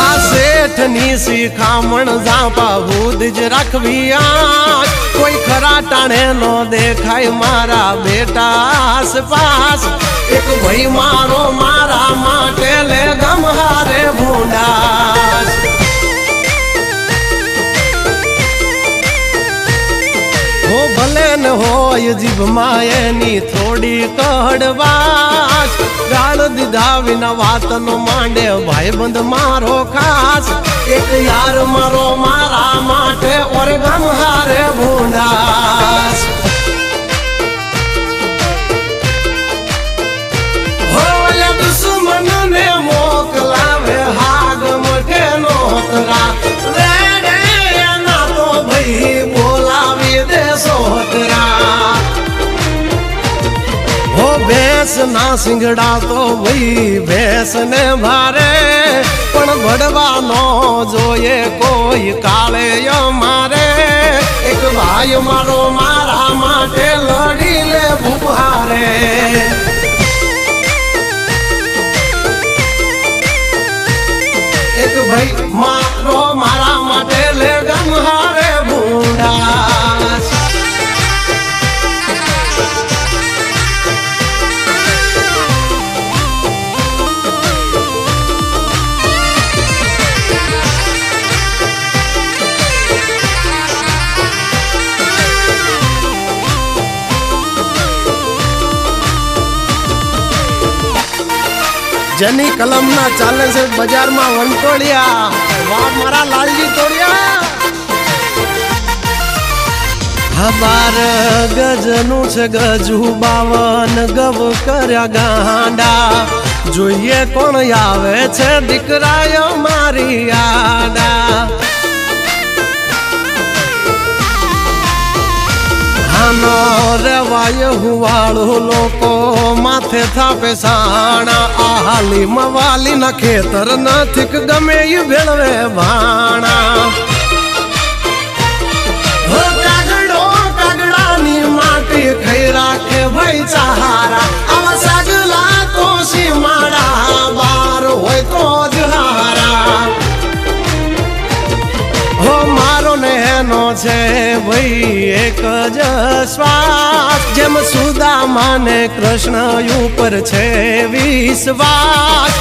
आ सेठनी शिखामण जापा बुद्ध रखवी आँख कोई खरा टाणे नो देखाय मारा बेटा आसपास एक भाई मारो मारा माटे ले गमहारे भूंडास हो भले न होय जीभ मायनी थोड़ी कड़वास गाल दीधा विना वात नो मांडे भाई बंद मारो खास एक यार मारो मारा माटे और गमहारे भूंडास होले दुश्मन ने मोकलावे हाग मटे नोतरा रे रे ना तो भाई बोलावी दे सोतरा हो भैंस ना सिंगड़ा तो वही भैंस ने भारे पण भड़वा नो जोये कोई काले यो मारे एक भाई मारो मारा माटे लड़ी ले भुहारे एक भाई मारो मारा माटे ले गमहारे भूंडास जनी कलम ना चाले से बाजार में वंटोड़िया वाह मारा लालजी तोड़िया हमार गजनु छे गजू बावन गव कर्या गांडा जोइए कोण आवे छे दीकरायो मारी आडा हानो रेवाय हुवाड़ो लोको माथे थापे साणा आहाली मवाली ना खेतर न थिक गमे यू भेळवे भाणा हो कागड़ो कागड़ानी माटी खई राखे भाई सहारा आवा सागला तो सी मारा बार होय तो जहारा हो मारो नेनो छे भाई एक ज श्वास जेम सुदामा ने कृष्ण ऊपर छे विश्वास